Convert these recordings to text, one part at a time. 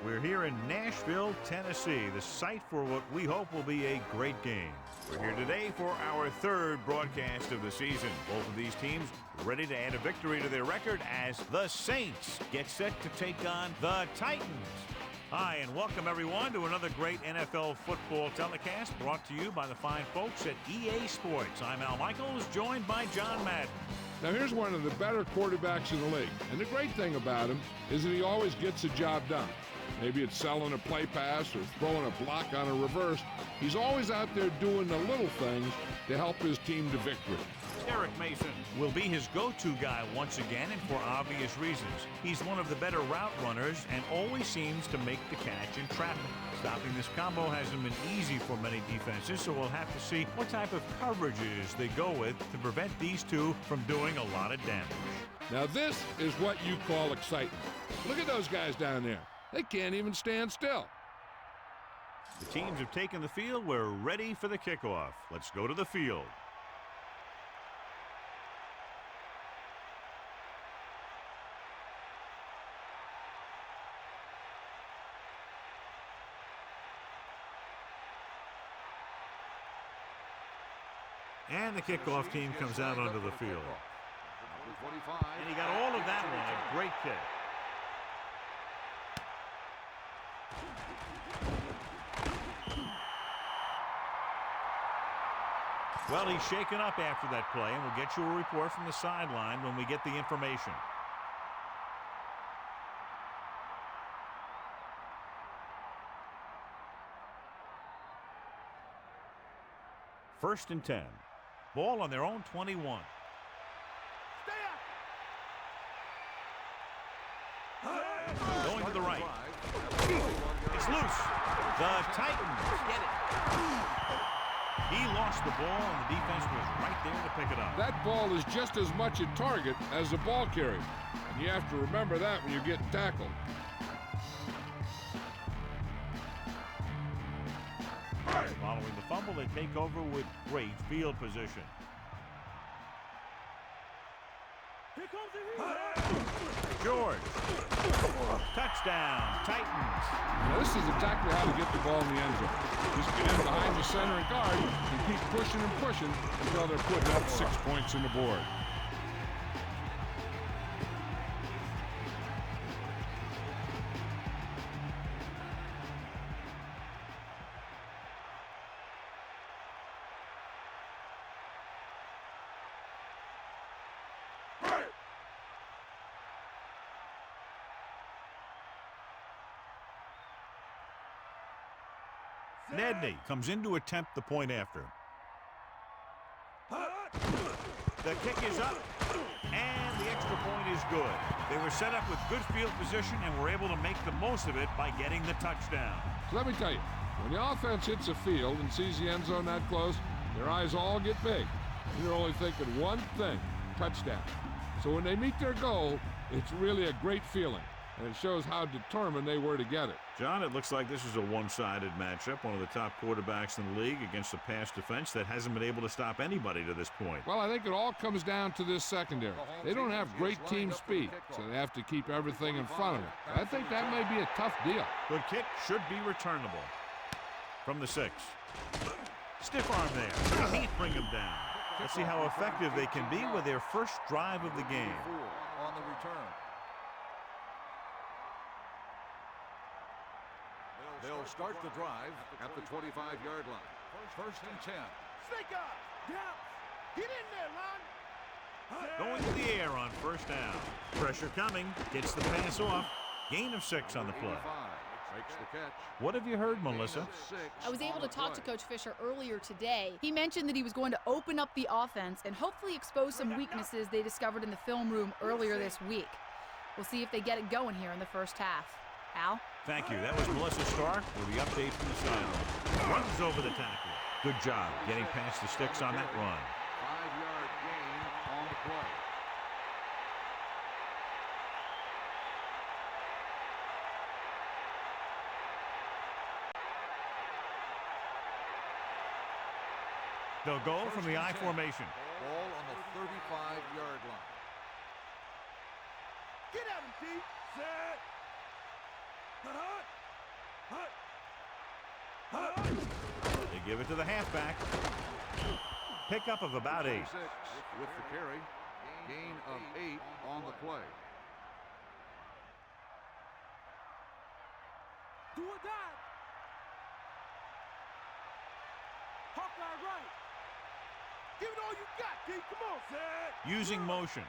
We're here in Nashville, Tennessee, the site for what we hope will be a great game. We're here today for our third broadcast of the season. Both of these teams ready to add a victory to their record as the Saints get set to take on the Titans. Hi, and welcome everyone to another great NFL football telecast brought to you by the fine folks at EA Sports. I'm Al Michaels, joined by John Madden. Now here's one of the better quarterbacks in the league, and the great thing about him is that he always gets the job done. Maybe it's selling a play pass or throwing a block on a reverse. He's always out there doing the little things to help his team to victory. Derek Mason will be his go-to guy once again, and for obvious reasons. He's one of the better route runners and always seems to make the catch in traffic. Stopping this combo hasn't been easy for many defenses, so we'll have to see what type of coverages they go with to prevent these two from doing a lot of damage. Now this is what you call excitement. Look at those guys down there. They can't even stand still. The teams have taken the field. We're ready for the kickoff. Let's go to the field. And the kickoff team comes out onto the field. And he got all of that one. A great kick. Well, he's shaken up after that play, and we'll get you a report from the sideline when we get the information. First and 10. Ball on their own 21. Stay up. Going to the right. It's loose. The Titans get it. He lost the ball, and the defense was right there to pick it up. That ball is just as much a target as the ball carrier. And you have to remember that when you're getting tackled. Following the fumble, they take over with great field position. Here comes the heat. George. Touchdown, Titans. Now this is exactly how to get the ball in the end zone. Just get in behind the center and guard and keep pushing and pushing until they're putting up 6 points on the board. Nedney comes in to attempt the point after. The kick is up, and the extra point is good. They were set up with good field position and were able to make the most of it by getting the touchdown. So let me tell you, when the offense hits a field and sees the end zone that close, their eyes all get big. And they're only thinking one thing, touchdown. So when they meet their goal, it's really a great feeling. And it shows how determined they were to get it. John, it looks like this is a one-sided matchup. One of the top quarterbacks in the league against a pass defense that hasn't been able to stop anybody to this point. Well, I think it all comes down to this secondary. They don't have great team speed, so they have to keep everything in front of them. I think that may be a tough deal. Good kick, should be returnable. From the 6. Stiff arm there. Can't bring him down. Let's see how effective they can be with their first drive of the game. On the return. They'll start the drive at the 25-yard line. First and 10. Snake up. Down. Get in there, Lon. Going to the air on first down. Pressure coming. Gets the pass off. Gain of 6 on the play. Makes the catch. What have you heard, Melissa? I was able to talk to Coach Fisher earlier today. He mentioned that he was going to open up the offense and hopefully expose some weaknesses they discovered in the film room earlier this week. We'll see if they get it going here in the first half. Al? Thank you. That was Melissa Stark with the update from the sideline. Runs over the tackle. Good job getting past the sticks on that run. 5-yard gain on the play. They'll go from the I formation. Ball on the 35-yard line. Get at him, Pete. Set. They give it to the halfback. Pickup of about 8. With the carry. Gain of 8 on the play. Do or die. Hawkeye right. Give it all you got, D. Come on, Zed. Using motion.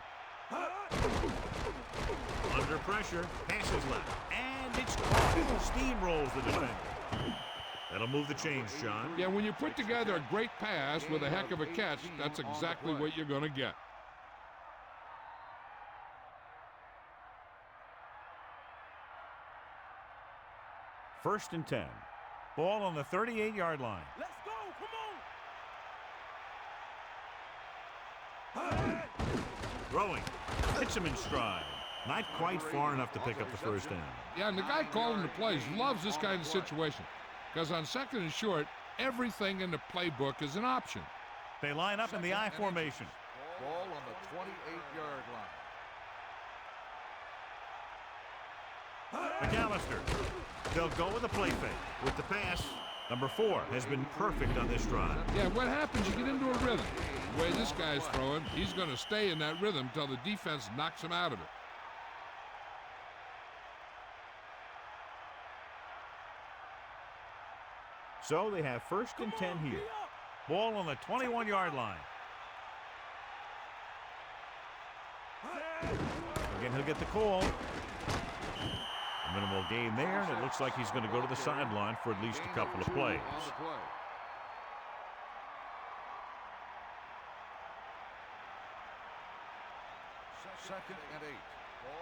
Under pressure. Passes left. And it's caught. Steamrolls the defender. That'll move the chains, Sean. Yeah, when you put together a great pass with a heck of a catch, that's exactly what you're going to get. First and 10. Ball on the 38-yard line. Let's go. Come on. Throwing. Hits him in stride. Not quite far enough to pick up the first down. Yeah, and the guy calling the plays loves this kind of situation because on second and short, everything in the playbook is an option. They line up in the I formation. Ball on the 28-yard line. McAllister. They'll go with a play fake. With the pass, number 4 has been perfect on this drive. Yeah, what happens, you get into a rhythm. The way this guy's throwing, he's going to stay in that rhythm until the defense knocks him out of it. So they have first and 10 here. Ball on the 21-yard line. Again, he'll get the call. A minimal gain there, and it looks like he's going to go to the sideline for at least a couple of plays. Second and 8.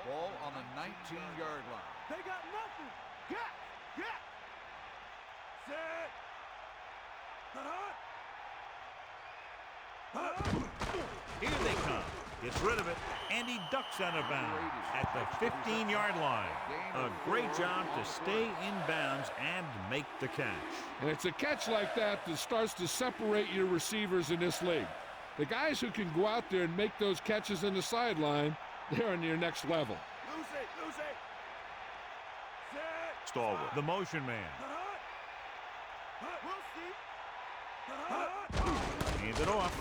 Ball on the 19-yard line. They got nothing. Get. Set. Here they come. Gets rid of it, and he ducks out of bounds at the 15-yard line. A great job to stay in bounds and make the catch. And it's a catch like that that starts to separate your receivers in this league. The guys who can go out there and make those catches in the sideline, they're on your next level. Lose it. Set. Stalwart, the motion man. We'll see. Hands it off.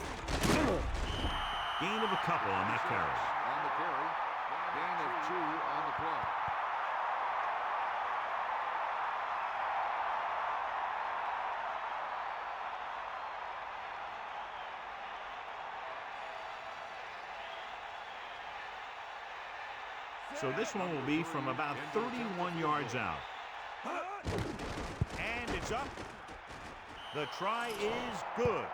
Gain of a couple on that carry. On the carry. Gain of 2 on the play. So this one will be from about 31 yards out. And it's up. The try is good.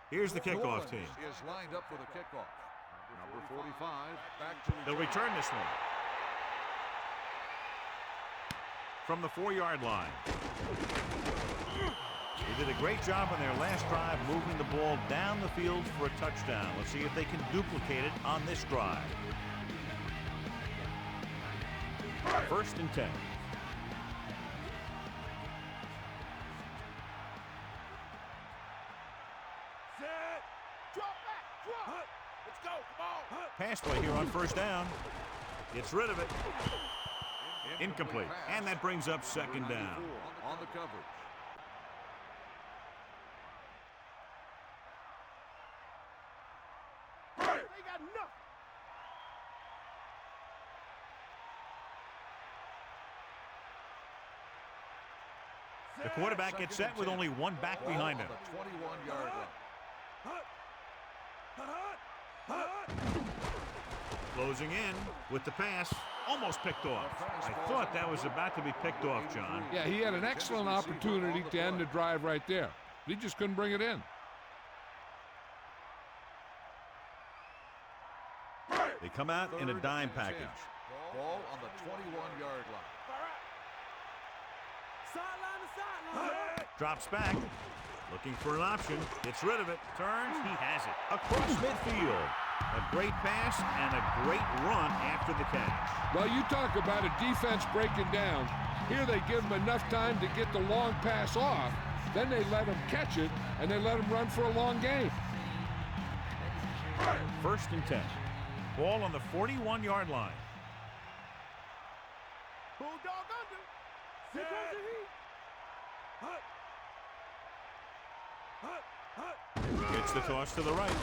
Here's the kickoff team. Is lined up for the kickoff. Number 45 back to They'll return this one. From the 4-yard line. They did a great job on their last drive moving the ball down the field for a touchdown. Let's see if they can duplicate it on this drive. First and 10. Pass play here on first down. Gets rid of it. Incomplete. And that brings up second down. On the coverage. They got nothing. The quarterback gets set with only one back behind him. The 21-yard line. Closing in with the pass. Almost picked off. I thought that was about to be picked off, John. Yeah, he had an excellent opportunity to end the drive right there. He just couldn't bring it in. They come out in a dime package. Ball on the 21-yard line. Sideline to sideline. Drops back. Looking for an option. Gets rid of it. Turns. He has it. Across midfield. A great pass and a great run after the catch. Well, you talk about a defense breaking down. Here they give him enough time to get the long pass off. Then they let him catch it, and they let him run for a long gain. 1st and 10. Ball on the 41-yard line. Bulldog under. Here comes the heat. Gets the toss to the right.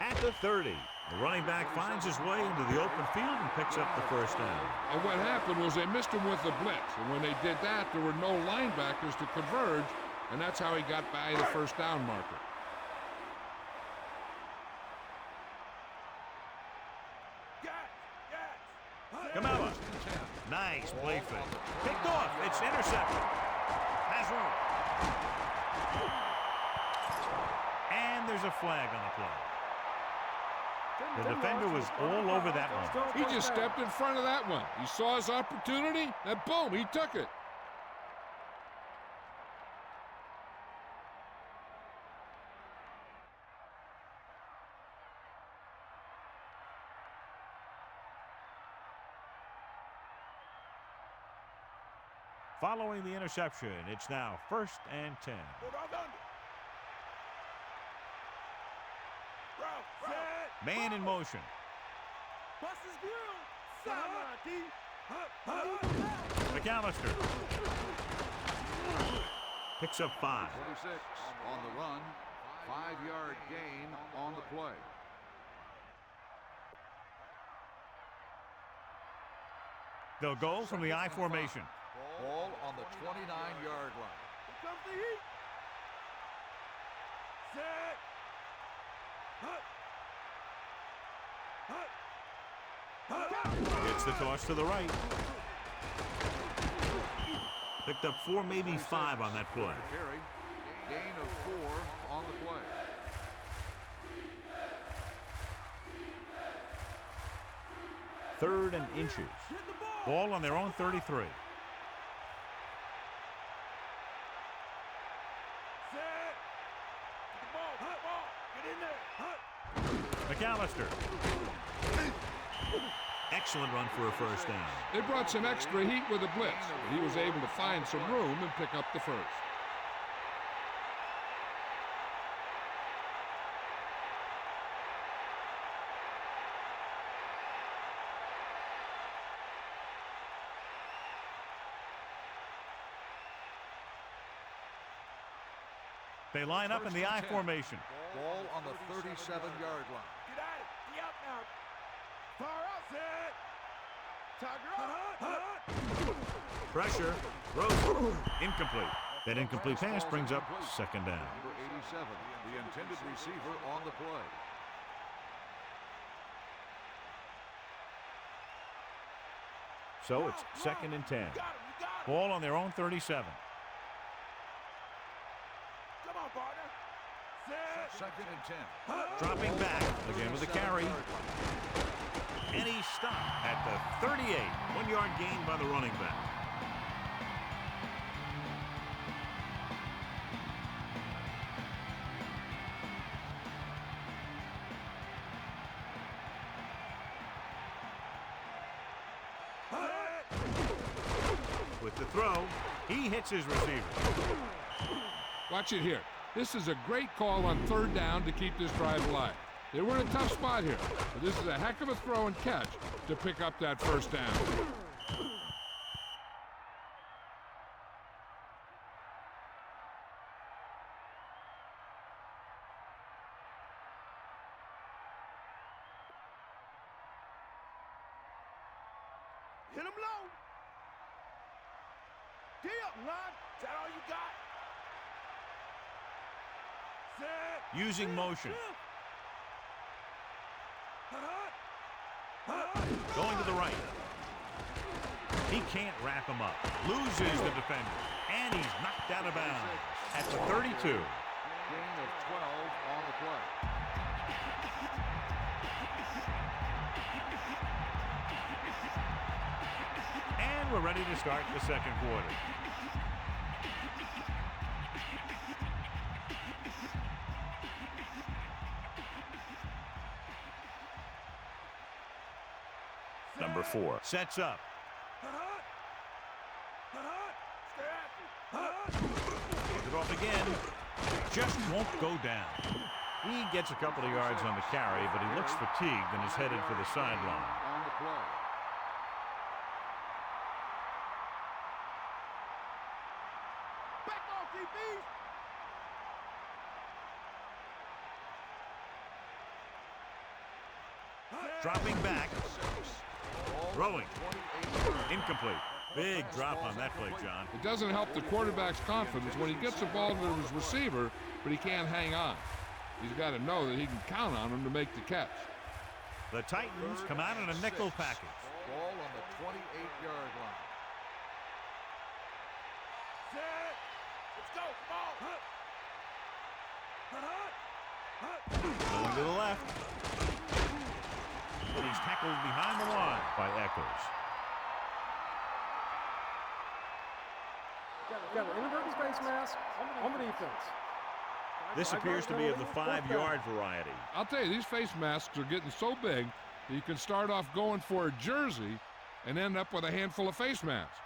At the 30, the running back finds his way into the open field and picks up the first down. And what happened was they missed him with the blitz. And when they did that, there were no linebackers to converge, and that's how he got by the first down marker. Kamala. Nice play fake. Picked off. It's intercepted. Has room. And there's a flag on the play. The defender was all over that one. He just stepped in front of that one. He saw his opportunity, and boom, he took it. Following the interception, it's now 1st and 10. Man in motion. Bust his grill. Sideline, D. McAllister. Picks up 5. 26 on the run. 5-yard gain on the play. They'll go from the I formation. Ball on the 29-yard line. Here comes the heat. Set. Gets the toss to the right. Picked up 4, maybe 5 on that play. Carry. Gain of 4 on the play. Third and inches. Ball on their own 33. McAllister. Excellent run for a first down. They brought some extra heat with the blitz, but he was able to find some room and pick up the first. They line up in the I formation. Ball on the 37-yard line. Get at it. Be out now. Far out, set. Tiger up. Pressure. Throws. Incomplete. That incomplete pass brings up 2nd down. Number 87, the intended receiver on the play. So it's 2nd and 10. Ball on their own 37. Come on, partner. Set. 2nd and 10. Dropping back again with the carry. And he stopped at the 38. 1-yard gain by the running back. With the throw, he hits his receiver. Watch it here. This is a great call on 3rd down to keep this drive alive. They were in a tough spot here, but this is a heck of a throw and catch to pick up that first down. Hit him low. Get up, line. Is that all you got? Set. Using motion. Going to the right. He can't wrap him up. Loses the defender. And he's knocked out of bounds at the 32. Gain of 12 on the play. And we're ready to start the 2nd quarter. Number 4 sets up. Gets it off again. Just won't go down. He gets a couple of yards on the carry, but he looks fatigued and is headed for the sideline. On the play. Back off, DB. Dropping back. Throwing. Incomplete. Big drop on that play, John. It doesn't help the quarterback's confidence when he gets the ball to his receiver, but he can't hang on. He's got to know that he can count on him to make the catch. The Titans come out in a nickel package. Ball on the 28-yard line. Set. Let's go. Ball. Going to the left. And he's tackled behind the line by Echoes. Got an inadvertent face mask on the defense. This appears to be of the 5-yard variety. I'll tell you, these face masks are getting so big that you can start off going for a jersey and end up with a handful of face masks.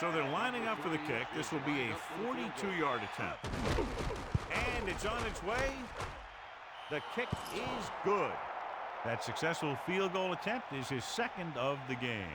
So they're lining up for the kick. This will be a 42-yard attempt. And it's on its way. The kick is good. That successful field goal attempt is his second of the game.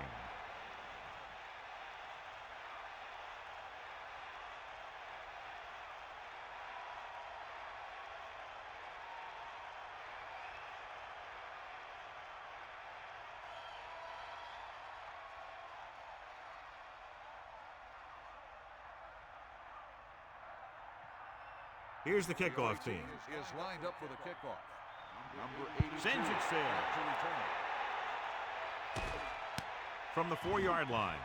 Here's the kickoff team. Is lined up for the kickoff. Number 82 Sends it sail. to return. From the 4-yard line.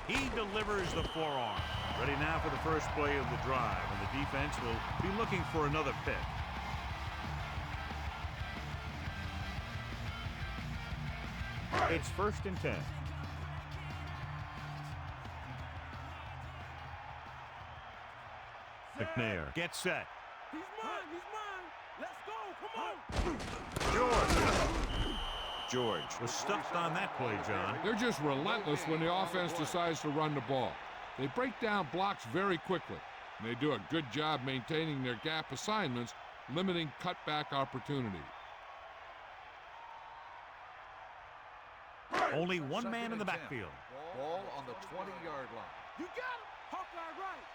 He delivers the forearm. Ready now for the first play of the drive, and the defense will be looking for another pick. It's 1st and 10. McNair gets set. He's mine. Let's go. Come on. George was stuffed on that play, John. They're just relentless when the offense decides to run the ball. They break down blocks very quickly, and they do a good job maintaining their gap assignments, limiting cutback opportunities. Only one man in the backfield. Ball on the 20-yard line. You got him. Hawkeye right.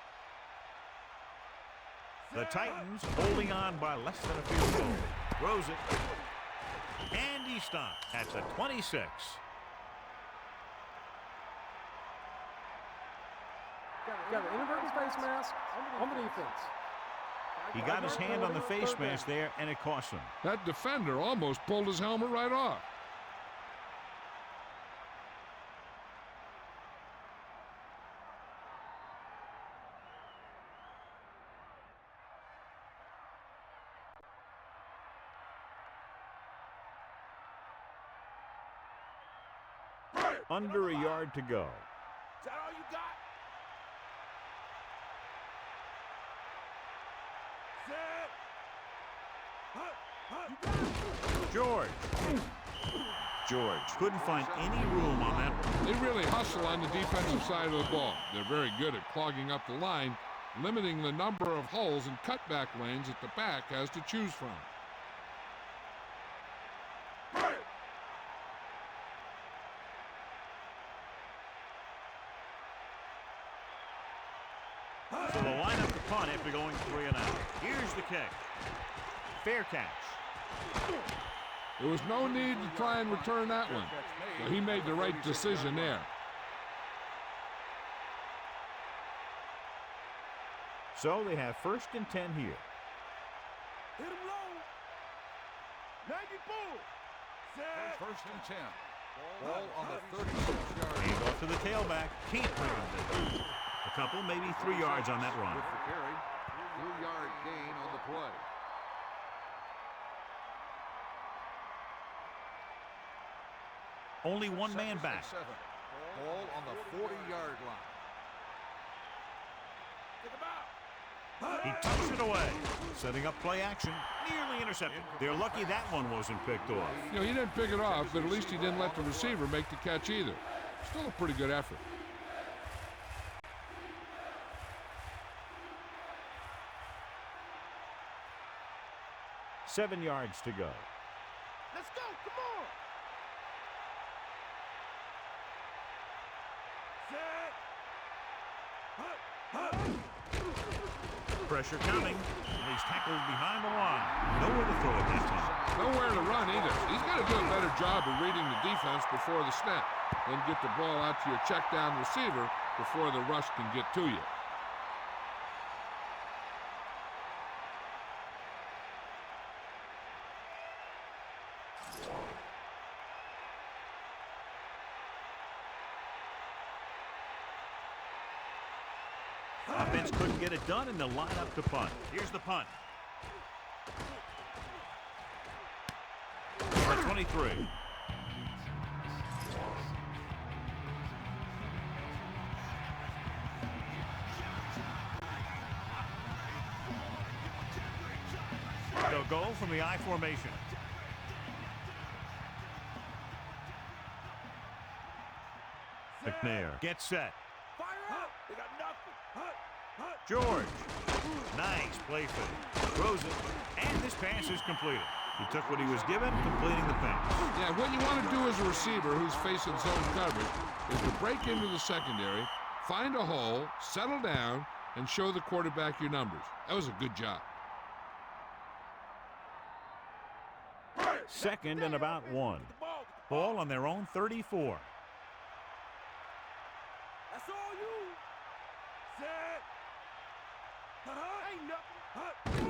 The Titans holding on by less than a field goal. Throws it. And he stopped at the 26. Got an inadvertent face mask on the defense. He got his hand on the face mask there, and it cost him. That defender almost pulled his helmet right off. Under a yard to go. Is that all you got? Set. George couldn't find any room on that one. They really hustle on the defensive side of the ball. They're very good at clogging up the line, limiting the number of holes and cutback lanes that the back has to choose from. So they'll line up the punt after going 3 and out. Here's the kick. Fair catch. There was no need to try and return that one. So he made the right decision there. So they have 1st and 10 here. Hit him low. 94. Set. 1st and 10. Ball on the 36-yard line. Hand off to the tailback. Can't bring him down. A couple, maybe 3 yards on that run. With the carry. 2-yard gain on the play. Only one man back. 7. Ball on the 40-yard line. He tucks it away. Setting up play action. Nearly intercepted. They're lucky that one wasn't picked off. You know, he didn't pick it off, but at least he didn't let the receiver make the catch either. Still a pretty good effort. Seven yards to go. Let's go, come on. Pressure coming. And he's tackled behind the line. Nowhere to throw at that time. Nowhere to run either. He's got to do a better job of reading the defense before the snap. Then get the ball out to your check down receiver before the rush can get to you. Offense couldn't get it done, and they'll line up to punt. Here's the punt. Number 23. They'll go from the I formation. McNair gets set. Fire up. They got nothing. George. Nice play fake. Throws it. And this pass is completed. He took what he was given, completing the pass. Yeah, what you want to do as a receiver who's facing zone coverage is to break into the secondary, find a hole, settle down, and show the quarterback your numbers. That was a good job. Second and about 1. Ball on their own 34. That's all you. Set. Ain't nothing.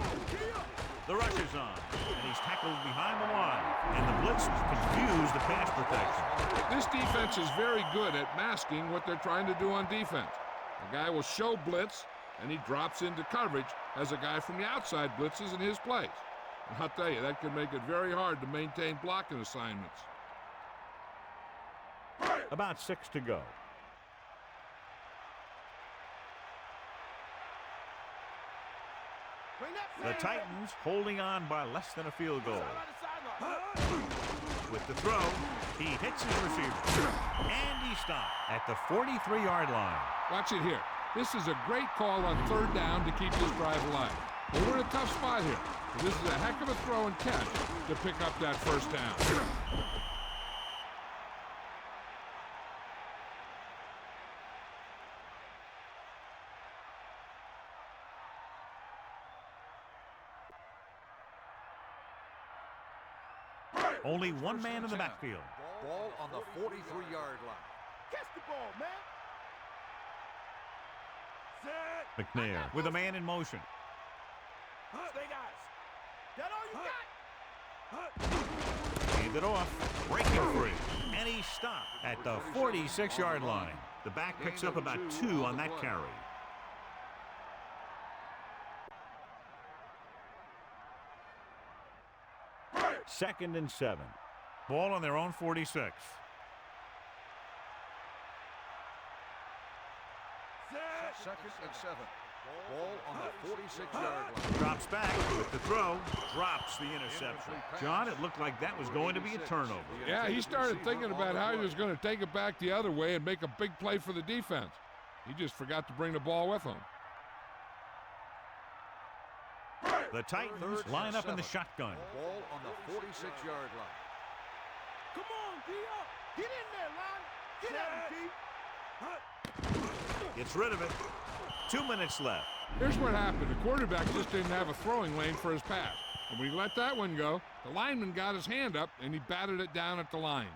The rush is on, and he's tackled behind the line, and the blitz confused the pass protection. This defense is very good at masking what they're trying to do on defense. The guy will show blitz, and he drops into coverage as a guy from the outside blitzes in his place. And I'll tell you, that can make it very hard to maintain blocking assignments. About 6 to go. The Titans holding on by less than a field goal. With the throw, he hits his receiver. And he stopped at the 43-yard line. Watch it here. This is a great call on third down to keep this drive alive. Well, we're in a tough spot here. But this is a heck of a throw and catch to pick up that first down. Only one man in the backfield. Ball on the 43-yard line. Catch the ball, man. Set. McNair with a man in motion. Stay guys. That all you got? Hand it off. Breaking free. And he stopped at the 46-yard line. The back picks up about 2 on that carry. Second and 7. Ball on their own 46. Second and 7. Ball on the 46-yard line. Drops back with the throw. Drops the interception. John, it looked like that was going to be a turnover. Yeah, he started thinking about how he was going to take it back the other way and make a big play for the defense. He just forgot to bring the ball with him. The Titans line up in the shotgun. Ball on the 46-yard line. Come on, D. Get in there, Lon. Get at him, D. Gets rid of it. 2 minutes left. Here's what happened. The quarterback just didn't have a throwing lane for his pass. And when he let that one go, the lineman got his hand up and he batted it down at the line.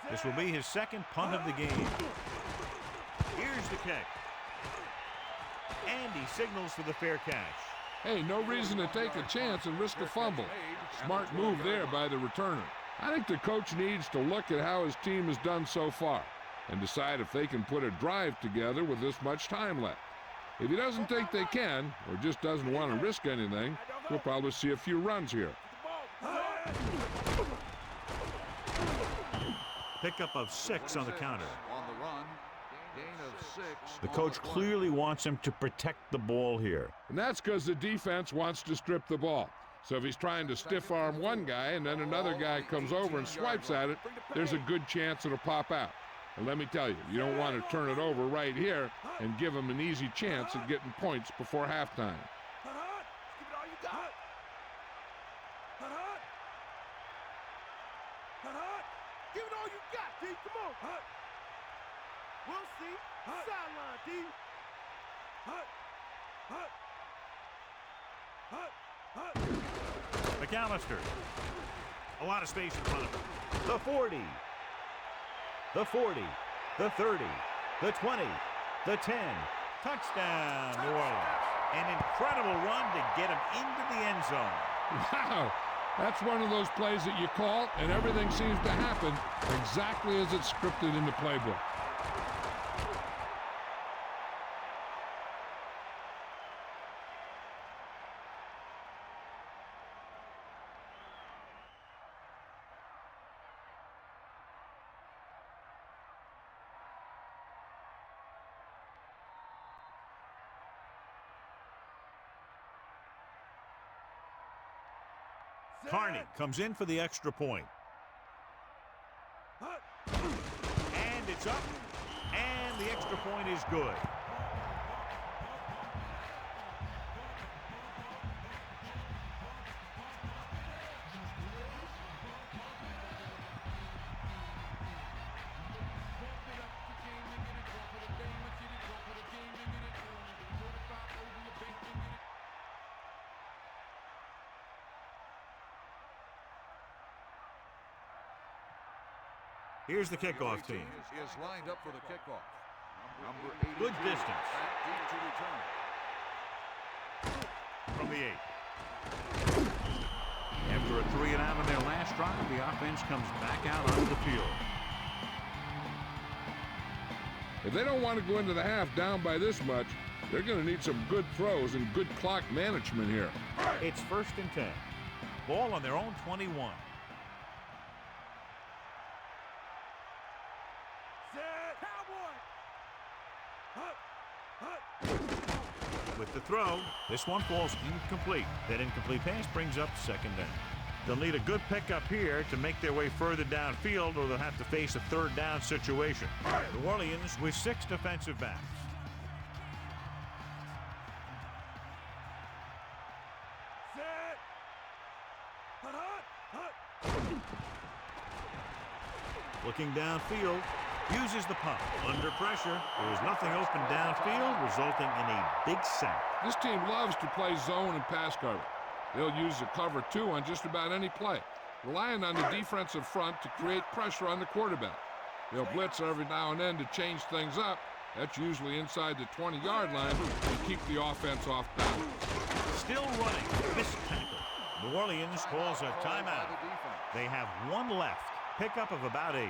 This will be his second punt of the game. Here's the kick. And he signals for the fair catch. Hey, no reason to take a chance and risk a fumble. Smart move there by the returner. I think the coach needs to look at how his team has done so far and decide if they can put a drive together with this much time left. If he doesn't think they can, or just doesn't want to risk anything, we'll probably see a few runs here. Pickup of 6 on the counter. On the run, gain of 6. The coach clearly wants him to protect the ball here. And that's because the defense wants to strip the ball. So if he's trying to stiff arm one guy and then another guy comes over and swipes at it, there's a good chance it'll pop out. And let me tell you, you don't want to turn it over right here and give him an easy chance at getting points before halftime. Give it all you got, D. Come on. We'll see. Sideline, D. McAllister. A lot of space in front of him. The 40. The 40. The 30. The 20. The 10. Touchdown, New Orleans. An incredible run to get him into the end zone. Wow, that's one of those plays that you call and everything seems to happen exactly as it's scripted in the playbook. Carney comes in for the extra point. And it's up. And the extra point is good. Here's the kickoff team. Is lined up for the kickoff. Number 82. Good distance. Back deep to return. From the 8. After a 3 and out on their last drive, the offense comes back out onto the field. If they don't want to go into the half down by this much, they're going to need some good throws and good clock management here. It's 1st and 10. Ball on their own 21. With the throw, this one falls incomplete. That incomplete pass brings up 2nd down. They'll need a good pickup here to make their way further downfield, or they'll have to face a 3rd down situation. New Orleans with 6 defensive backs. Looking downfield, uses the punt. Under pressure, there was nothing open downfield, resulting in a big sack. This team loves to play zone and pass cover. They'll use the cover 2 on just about any play, relying on the defensive front to create pressure on the quarterback. They'll blitz every now and then to change things up. That's usually inside the 20-yard line to keep the offense off balance. Still running, missed tackle. New Orleans calls a timeout. They have 1 left. Pickup of about 8.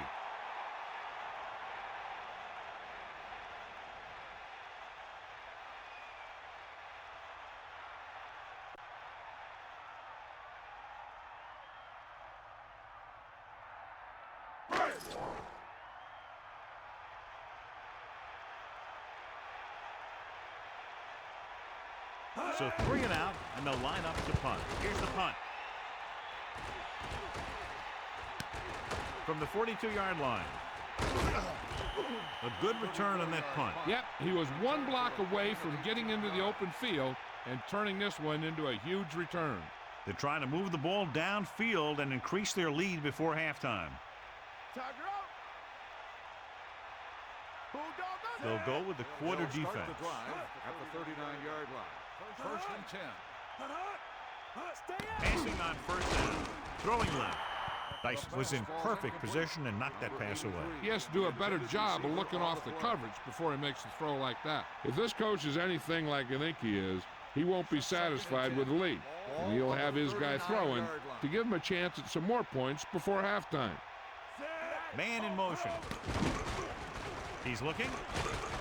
So 3 and out, and they'll line up to punt. Here's the punt. From the 42-yard line. A good return on that punt. Yep, he was 1 block away from getting into the open field and turning this one into a huge return. They're trying to move the ball downfield and increase their lead before halftime. They'll go with the quarter defense. Start the drive at the 39-yard line. 1st and 10. Passing on 1st down. Throwing left. Dice was in perfect position and knocked that pass away. He has to do a better job of looking off the coverage before he makes a throw like that. If this coach is anything like I think he is, He won't be satisfied with the lead, and he'll have his guy throwing to give him a chance at some more points before halftime. Man in motion. He's looking.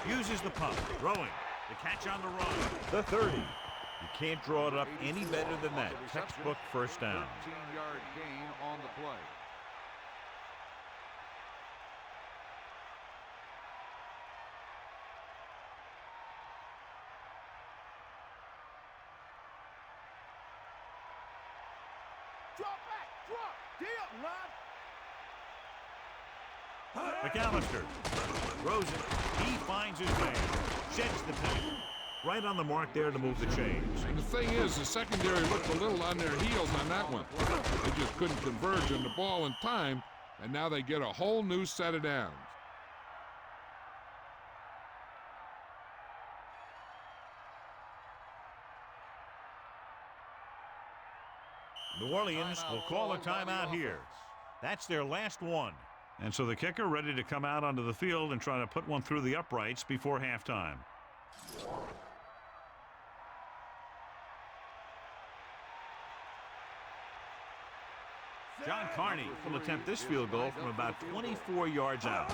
Uses the pump. Throwing. The catch on the run. The 30. You can't draw it up any better than that. Textbook first down. 13-yard gain on the play. Drop back. Drop. Deal, line. McAllister throws it. He finds his man. Sheds the tackle. Right on the mark there to move the chains. And the thing is, the secondary looked a little on their heels on that one. They just couldn't converge on the ball in time, and now they get a whole new set of downs. New Orleans will call a timeout here. That's their last one. And so the kicker ready to come out onto the field and try to put one through the uprights before halftime. John Carney will attempt this field goal from about 24 yards out.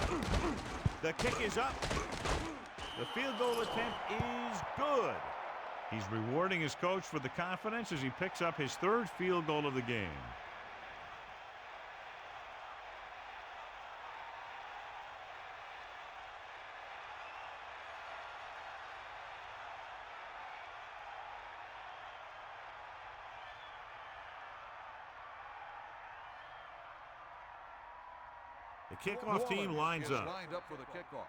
The kick is up. The field goal attempt is good. He's rewarding his coach for the confidence as he picks up his third field goal of the game. The kickoff team lines up. Lined up for the kickoff.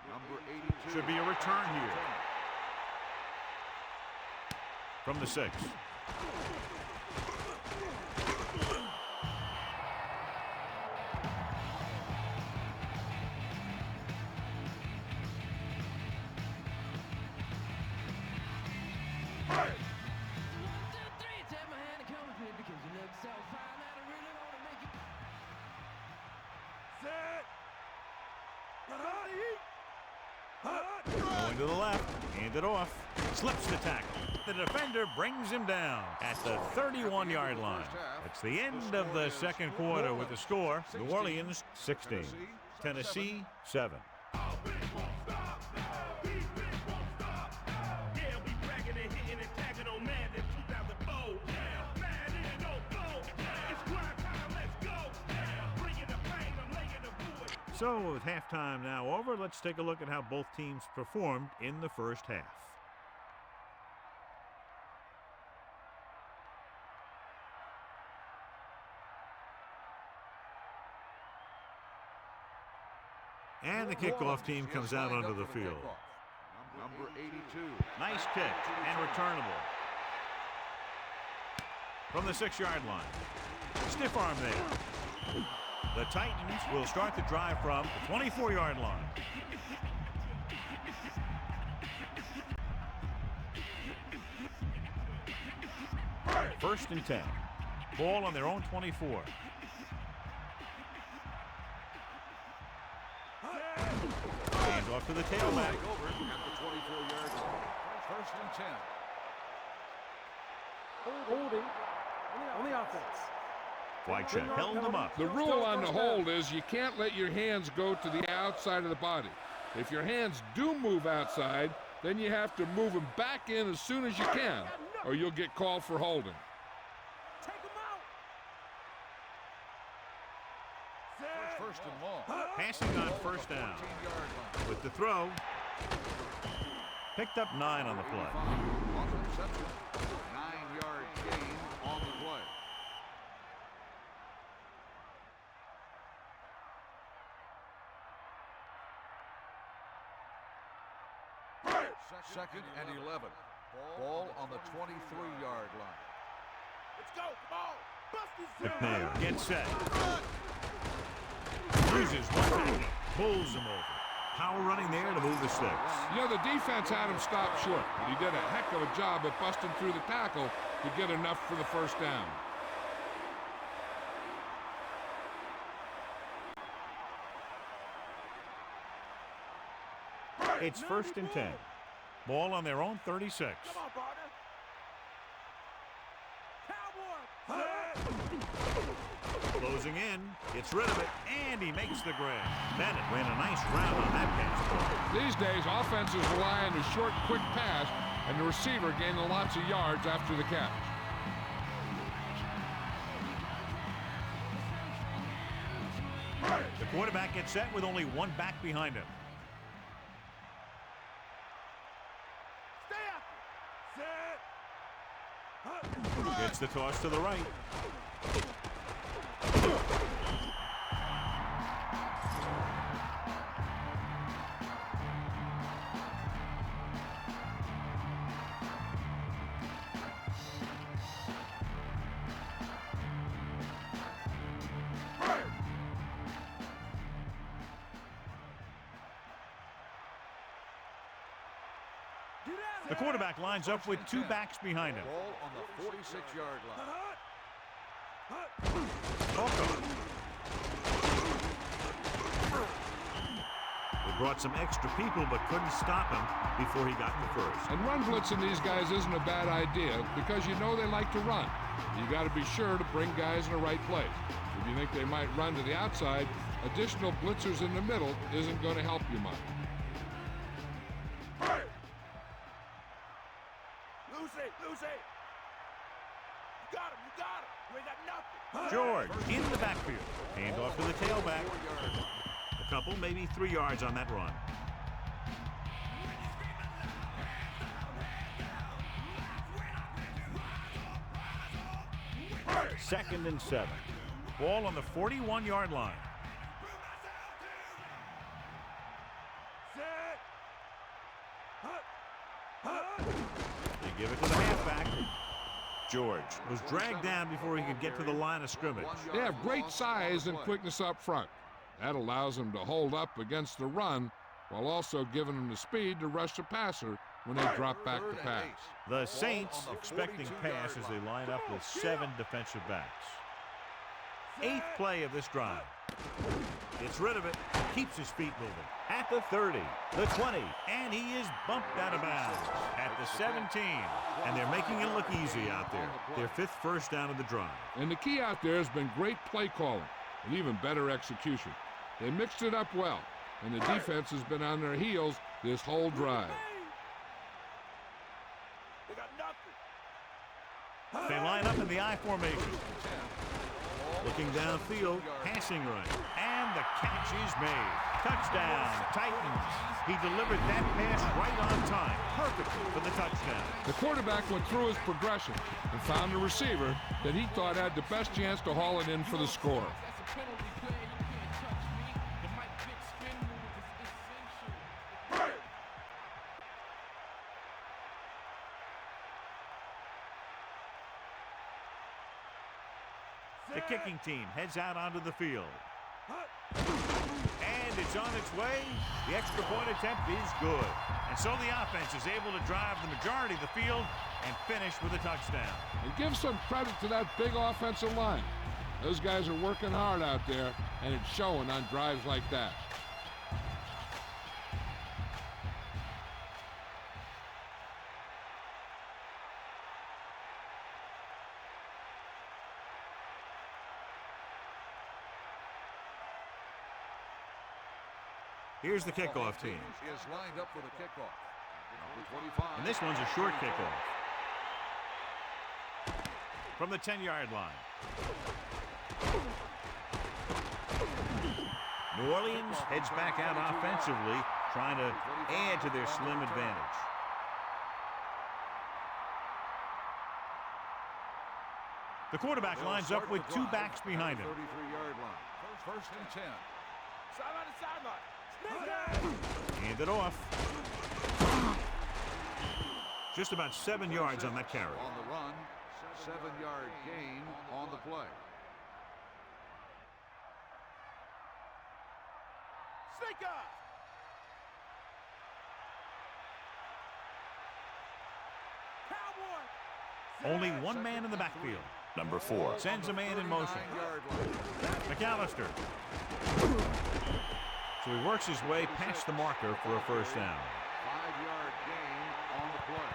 Number 82. Should be a return here. From the 6. Going to the left, hand it off, slips the tackle. The defender brings him down at the 31-yard line. It's the end of the second quarter with the score, New Orleans 16, Tennessee 7. So with halftime now over, let's take a look at how both teams performed in the first half. And the kickoff team comes out onto the field. Number 82. Nice kick and returnable. From the 6-yard line. Stiff arm there. The Titans will start the drive from the 24-yard line. First and 10. Ball on their own 24. Hands off to the tailback. Over at the 24-yard line. First and 10. Holding on the offense. Flag check. Held them up. The rule on the hold is you can't let your hands go to the outside of the body. If your hands do move outside, then you have to move them back in as soon as you can, or you'll get called for holding. Take him out. First and long. Passing on first down. 14-yard line. With the throw. Picked up 9 on the play. On the reception. 9-yard gain on the play. Second and 11. Ball on the 23-yard line. Let's go. Come on. Bust his McNair gets set. Loses one tackle. Pulls him over. Power running there to move the sticks. You know, the defense had him stopped short, but he did a heck of a job of busting through the tackle to get enough for the first down. It's first and 10. Ball on their own 36. Come on, partner. Closing in, gets rid of it, and he makes the grab. Madden ran a nice route on that pass play. These days, offenses rely on a short, quick pass, and the receiver gaining lots of yards after the catch. The quarterback gets set with only one back behind him. Gets the toss to the right. The quarterback lines up with two backs behind him. Ball on the 46-yard line. They brought some extra people but couldn't stop him before he got the first. And run blitzing these guys isn't a bad idea because you know they like to run. You got to be sure to bring guys in the right place. If you think they might run to the outside, additional blitzers in the middle isn't going to help you much. Lucy! You got him! You ain't got nothing! George in the backfield. Hand off to the tailback. A couple, maybe 3 yards on that run. Second and 7. Ball on the 41-yard line. They give it to the halfback. George was dragged down before he could get to the line of scrimmage. They have great size and quickness up front. That allows them to hold up against the run while also giving them the speed to rush the passer when they drop back to pass. The Saints expecting pass as they line up with 7 defensive backs. 8th play of this drive. Gets rid of it, keeps his feet moving. At the 30, the 20, and he is bumped out of bounds at the 17. And they're making it look easy out there. Their 5th first down of the drive. And the key out there has been great play calling and even better execution. They mixed it up well, and the defense has been on their heels this whole drive. They got nothing. They line up in the I formation. Looking downfield, passing right, and the catch is made. Touchdown, Titans. He delivered that pass right on time, perfectly for the touchdown. The quarterback went through his progression and found a receiver that he thought had the best chance to haul it in for the score. The kicking team heads out onto the field. And it's on its way. The extra point attempt is good. And so the offense is able to drive the majority of the field and finish with a touchdown. And give some credit to that big offensive line. Those guys are working hard out there, and it's showing on drives like that. Here's the kickoff team. Is lined up for the kickoff. Number 25. And this one's a short kickoff. From the 10-yard line. New Orleans heads back out offensively, trying to add to their slim advantage. The quarterback lines up with 2 backs behind him. 33-yard line. First and 10. Sideline to sideline. Hand it off. Just about 7 yards on that carry. On the run, 7-yard gain on the play. Snake up. Cowboy. Only one man in the backfield. Number 4 sends a man in motion. 39-yard line. McAllister. So he works his way past the marker for a first down. 5-yard gain on the play.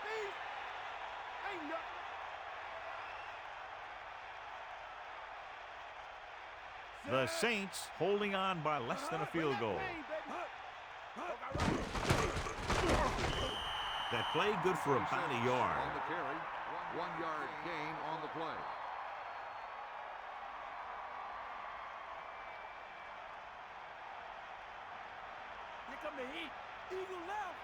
baby. Ain't nothing. The Saints holding on by less than a field goal. That play good for about a yard. On the carry, 1 yard gain on the play. Here come the heat. Eagle left.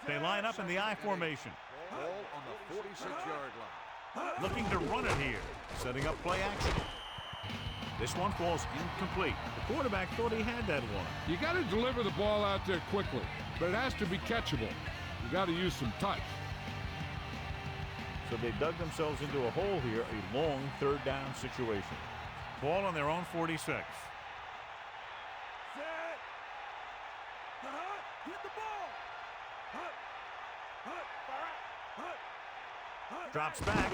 They line up in the I formation. Ball on the 46-yard line. Looking to run it here. Setting up play action. This one falls incomplete. The quarterback thought he had that one. You got to deliver the ball out there quickly, but it has to be catchable. You got to use some touch. So they dug themselves into a hole here, a long third down situation. Ball on their own 46. Set. Get the ball. Drops back.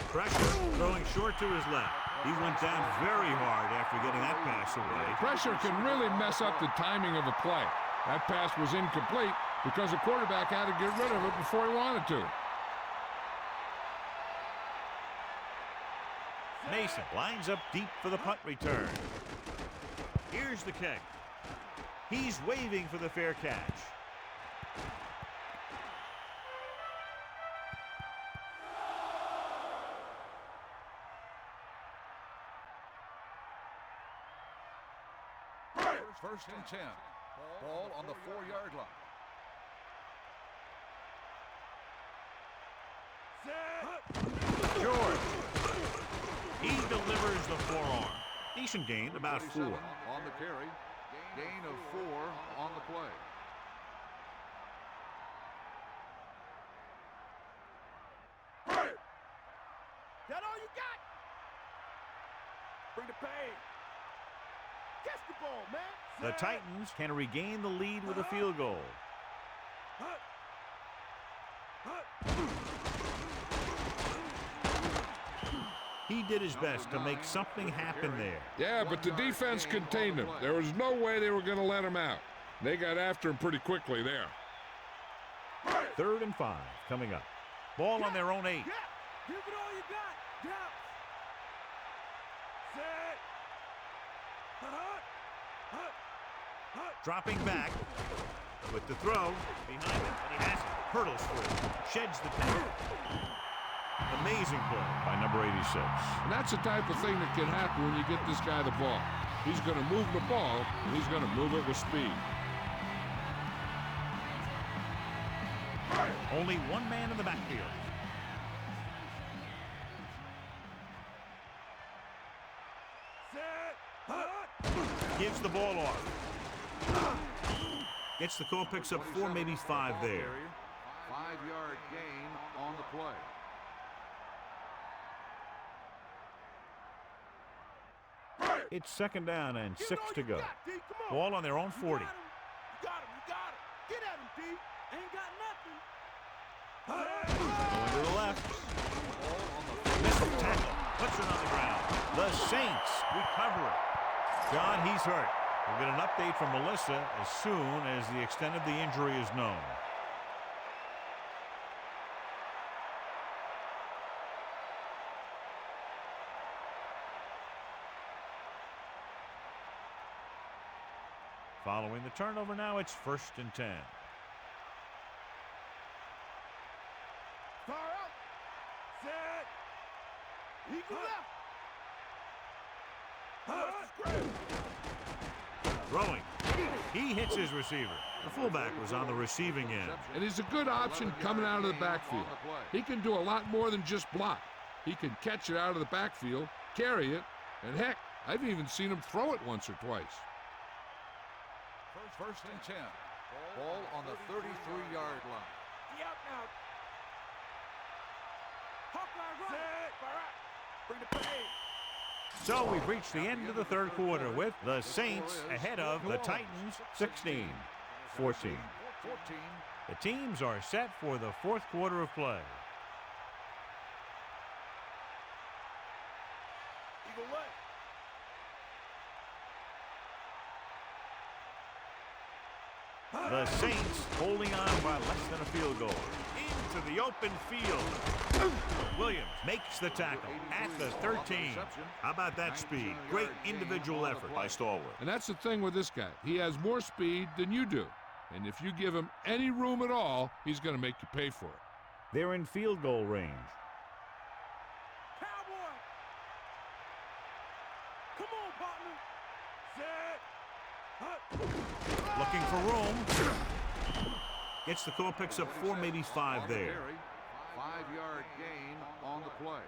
Pressure, throwing short to his left. He went down very hard after getting that pass away. Pressure can really mess up the timing of a play. That pass was incomplete because the quarterback had to get rid of it before he wanted to. Mason lines up deep for the punt return. Here's the kick. He's waving for the fair catch. First and 10. Ball on the 4-yard line. George. He delivers the forearm. Decent gain, about 4. On the carry. Gain of 4 on the play. That all you got? Bring the pain. Catch the ball, man. The Titans can regain the lead with a field goal. He did his best to make something happen there. Yeah, but the defense contained him. There was no way they were going to let him out. They got after him pretty quickly there. 3rd and 5 coming up. Ball on their own 8. Yeah. Give it all you got. Yeah. Set. Dropping back with the throw behind him, and he has it. Hurdles through, sheds the tackle. Amazing play by number 86. And that's the type of thing that can happen when you get this guy the ball. He's going to move the ball, and he's going to move it with speed. Only one man in the backfield. Gives the ball off. Gets the call, picks up 4, maybe 5 there. 5-yard gain on the play. It's 2nd down and 6 to go. Got, D. Come on. Ball on their own 40. You got him. You got him. Get at him, D. Ain't got nothing. Going to the left. Missed the tackle. Puts it on the ground. The Saints recover it. John, he's hurt. We'll get an update from Melissa as soon as the extent of the injury is known. Following the turnover now, it's 1st and 10. Far out. Set. Eagle left. Throwing. He hits his receiver. The fullback was on the receiving end. And he's a good option coming out of the backfield. He can do a lot more than just block. He can catch it out of the backfield, carry it, and heck, I've even seen him throw it once or twice. First and 10. Ball on the 33-yard line. He out now. Hawkeye right. Bring the pain. So we've reached the end of the 3rd quarter with the Saints ahead of the Titans 16-14. The teams are set for the 4th quarter of play. Eagle left. The The Saints holding on by less than a field goal. Into the open field. Williams makes the tackle at the 13. How about that speed? Great individual effort by Stallworth. And that's the thing with this guy. He has more speed than you do. And if you give him any room at all, he's going to make you pay for it. They're in field goal range. Cowboy! Come on, partner! Set! Looking for room. Gets the call, picks up 4, maybe 5 there. 5-yard gain on the play.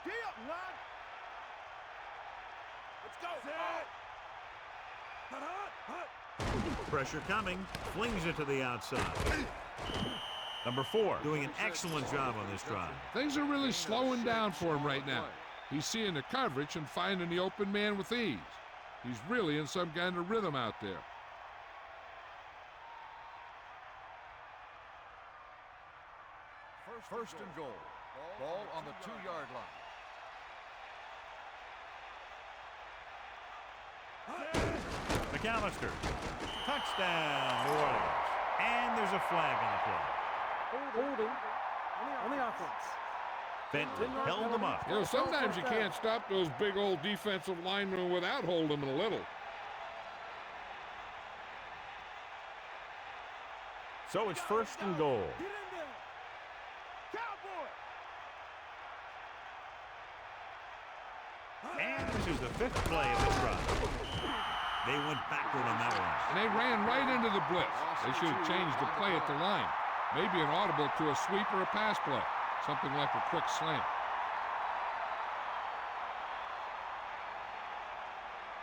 Get up, line! Let's go! Set! Hut! Pressure coming. Flings it to the outside. Number 4 doing an excellent job on this drive. Things are really slowing down for him right now. He's seeing the coverage and finding the open man with ease. He's really in some kind of rhythm out there. First and goal. Ball on the 2-yard line. McAllister. Touchdown, New Orleans. And there's a flag on the play. Holding on the offense. Benton held them up. You know, sometimes you can't stop those big old defensive linemen without holding them a little. So it's first and goal. Get in there! Cowboy! And this is the 5th play of this drive. They went backward on that one. And they ran right into the blitz. They should have changed the play at the line. Maybe an audible to a sweep or a pass play. Something like a quick slant.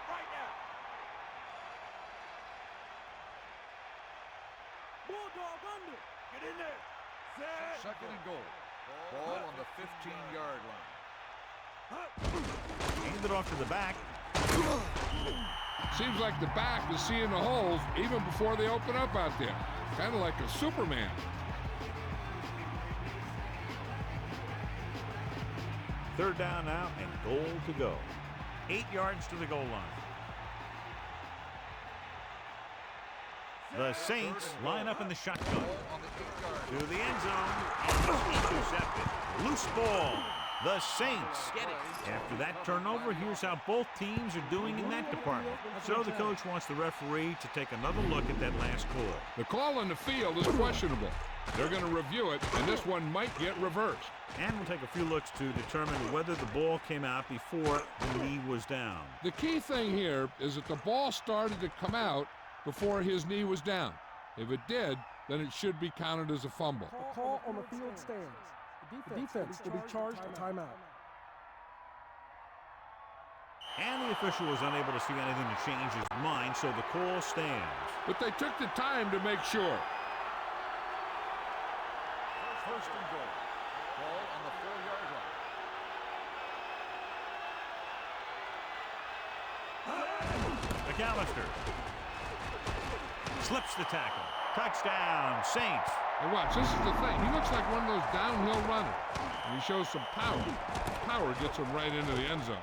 Right now! Bulldog under! Get in there! Set! Second and goal. Ball on the 15-yard line. Hand it off to the back. Seems like the back is seeing the holes even before they open up out there. Kind of like a Superman. Third down now and goal to go. 8 yards to the goal line. The Saints line up in the shotgun. To the end zone. And it's intercepted. Loose ball. The Saints get it. After that turnover, here's how both teams are doing in that department. So the coach wants the referee to take another look at that last call. The call on the field is questionable. They're going to review it, and this one might get reversed. And we'll take a few looks to determine whether the ball came out before the knee was down. The key thing here is that the ball started to come out before his knee was down. If it did, then it should be counted as a fumble. The call on the field stands. The defense will be charged a timeout. And the official was unable to see anything to change his mind, so the call stands. But they took the time to make sure. First and goal. Ball on the 4-yard line. McAllister slips the tackle. Touchdown, Saints. And watch, this is the thing. He looks like one of those downhill runners. And he shows some power. Power gets him right into the end zone.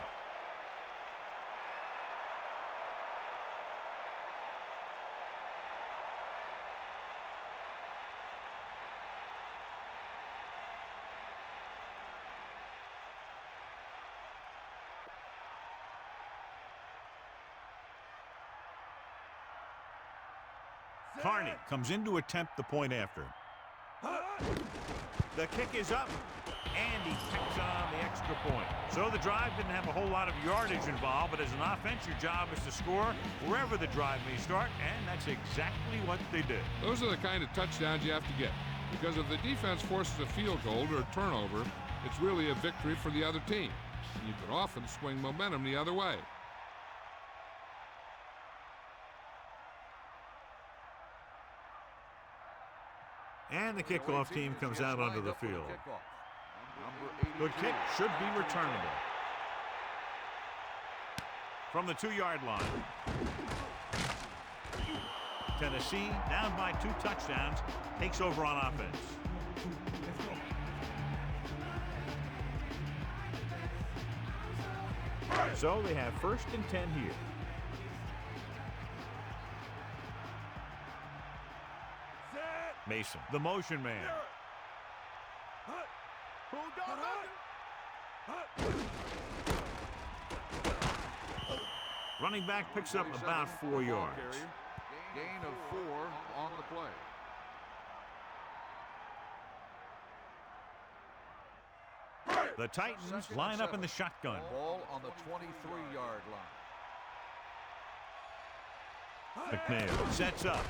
Carney comes in to attempt the point after. The kick is up, and he tacks on the extra point. So the drive didn't have a whole lot of yardage involved, but as an offense, your job is to score wherever the drive may start, and that's exactly what they did. Those are the kind of touchdowns you have to get. Because if the defense forces a field goal or a turnover, it's really a victory for the other team. And you could often swing momentum the other way. And the kickoff team comes out onto the field. Good kick should be returnable. From the 2-yard line. Tennessee, down by 2 touchdowns, takes over on offense. So they have 1st and 10 here. Mason, the motion man. Running back picks up about 4 yards. Gain of 4 on the play. The Titans line up in the shotgun. Ball on the 23-yard line. McNair sets up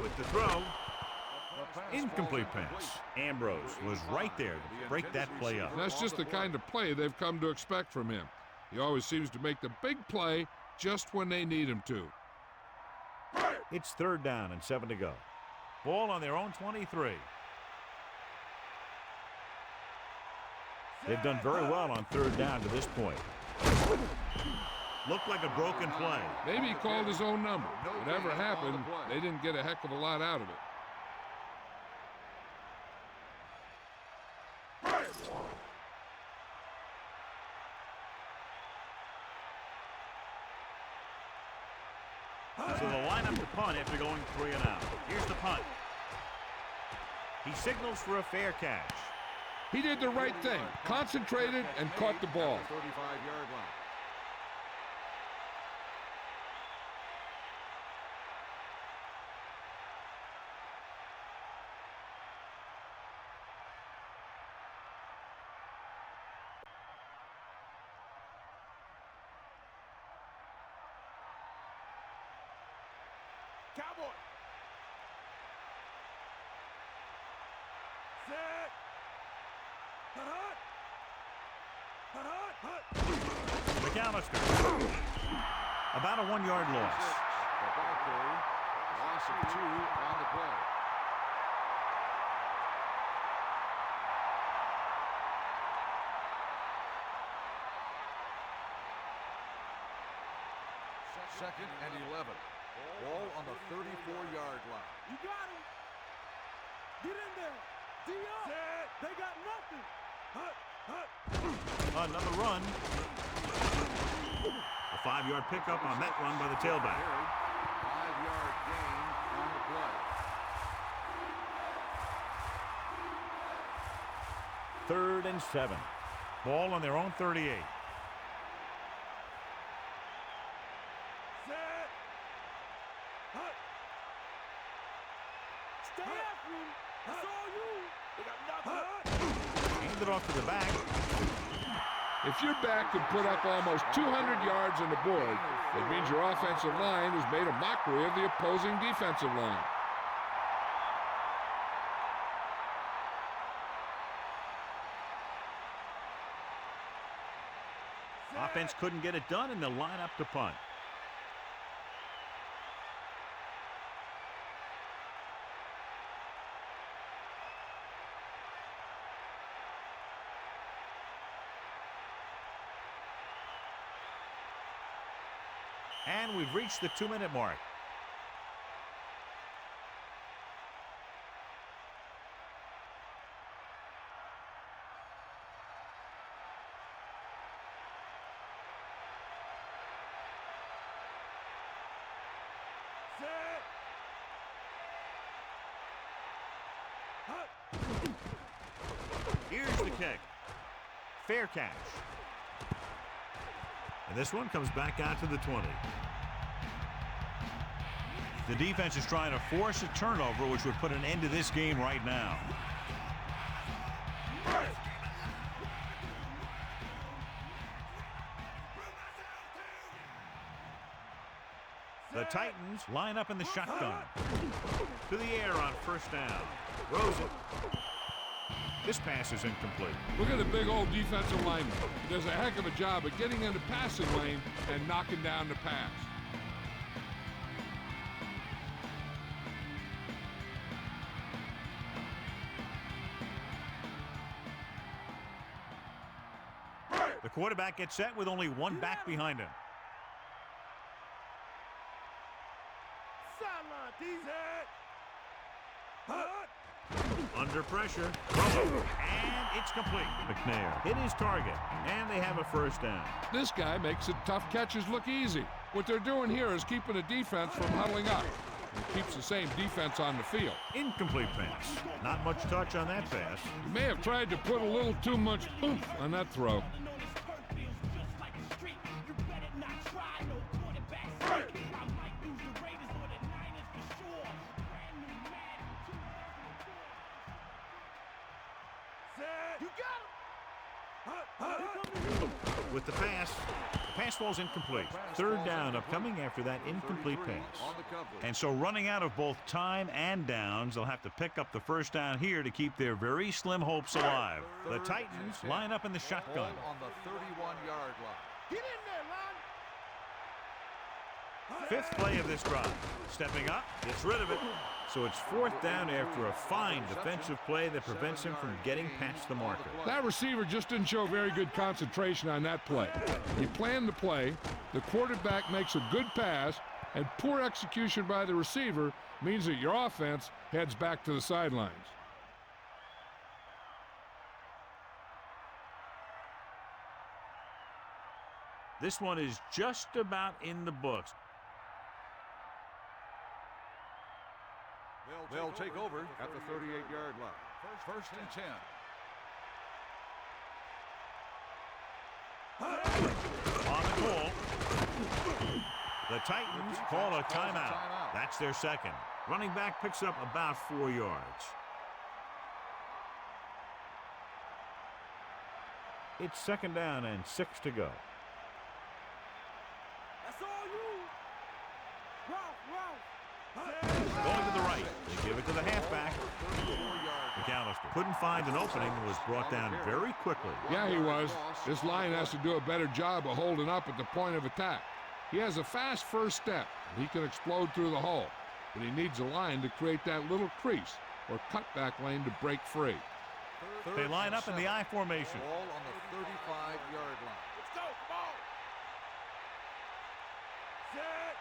with the throw. Incomplete pass. Ambrose was right there to break that play up. That's just the kind of play they've come to expect from him. He always seems to make the big play just when they need him to. It's 3rd down and 7 to go. Ball on their own 23. They've done very well on 3rd down to this point. Looked like a broken play. Maybe he called his own number. Whatever happened, they didn't get a heck of a lot out of it. So the lineup to punt after going 3 and out. Here's the punt. He signals for a fair catch. He did the right thing, concentrated and caught the ball. 35-yard line. Cowboy. Set. McAllister. About a 1-yard loss. The back carry. Loss of 2 on the play. Second and 11. Ball on the 34-yard line. You got him. Get in there. D up. They got nothing. Another run. A 5-yard pickup on that run by the tailback. 5-yard gain on the play. 3rd and 7. Ball on their own 38. Stay after him. That's all you. They got nothing. Hand it off to the back. If your back can put up almost 200 yards on the board, it means your offensive line has made a mockery of the opposing defensive line. Offense couldn't get it done, and they'll line up to punt. And we've reached the 2-minute mark. Here's the kick. Fair catch. And this one comes back out to the 20. The defense is trying to force a turnover, which would put an end to this game right now. The Titans line up in the shotgun. To the air on 1st down. Rosen. This pass is incomplete. Look at the big old defensive lineman. He does a heck of a job of getting in the passing lane and knocking down the pass. The quarterback gets set with only one back behind him. Sideline, D-Zed. Under pressure. And it's complete. McNair hit his target, and they have a first down. This guy makes the tough catches look easy. What they're doing here is keeping the defense from huddling up. It keeps the same defense on the field. Incomplete pass. Not much touch on that pass. He may have tried to put a little too much oomph on that throw. With the pass falls incomplete. Third down upcoming after that incomplete pass. And so running out of both time and downs, they'll have to pick up the first down here to keep their very slim hopes alive. The Titans line up in the shotgun. On the 31-yard line. Get in there, line. Fifth play of this drive. Stepping up, gets rid of it. So it's fourth down after a fine defensive play that prevents him from getting past the marker. That receiver just didn't show very good concentration on that play. He planned the play, the quarterback makes a good pass, and poor execution by the receiver means that your offense heads back to the sidelines. This one is just about in the books. They'll take over at the 38-yard line. First and 10. On the goal. The Titans call a timeout. That's their second. Running back picks up about 4 yards. It's second down and 6 to go. That's all you. Ralph. Going to the right. They give it to the halfback. McAllister couldn't find an opening and was brought down very quickly. Yeah, he was. This line has to do a better job of holding up at the point of attack. He has a fast first step. He can explode through the hole, but he needs a line to create that little crease or cutback lane to break free. They line up in the I formation. Ball on the 35-yard line. Let's go. Come on. Set.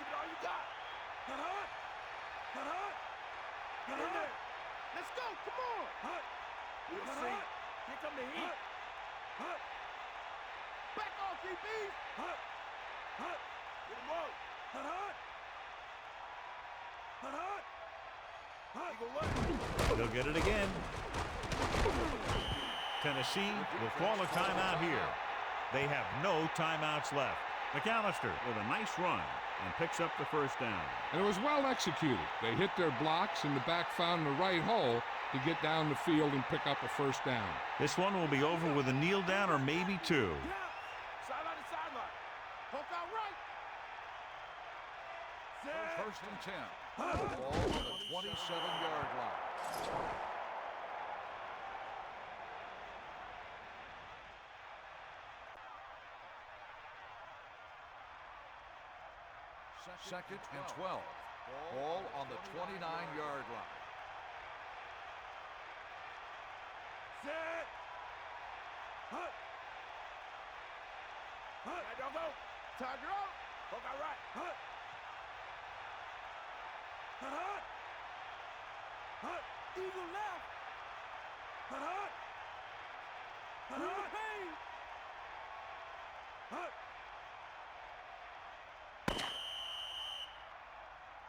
Give it all you got. Get in there. Let's go. Come on. We'll see. Here come the heat. Back off, DB. Get him up. Eagle left. They'll get it again. Tennessee will call a timeout here. They have no timeouts left. McAllister with a nice run and picks up the first down. And it was well executed. They hit their blocks and the back found the right hole to get down the field and pick up a first down. This one will be over with a kneel down or maybe two. Sideline to sideline. Poke out right. Set. First and 10. Ball on the 27-yard line. Second and 12. Ball on the 29-yard line. Set. Right, don't go. Tiger out. Poke out right. Eagle left.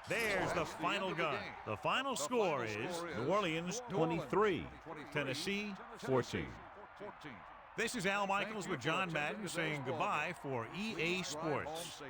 There's the final gun. The final score is New Orleans 23, Tennessee 14. This is Al Michaels with John Madden saying goodbye for EA Sports.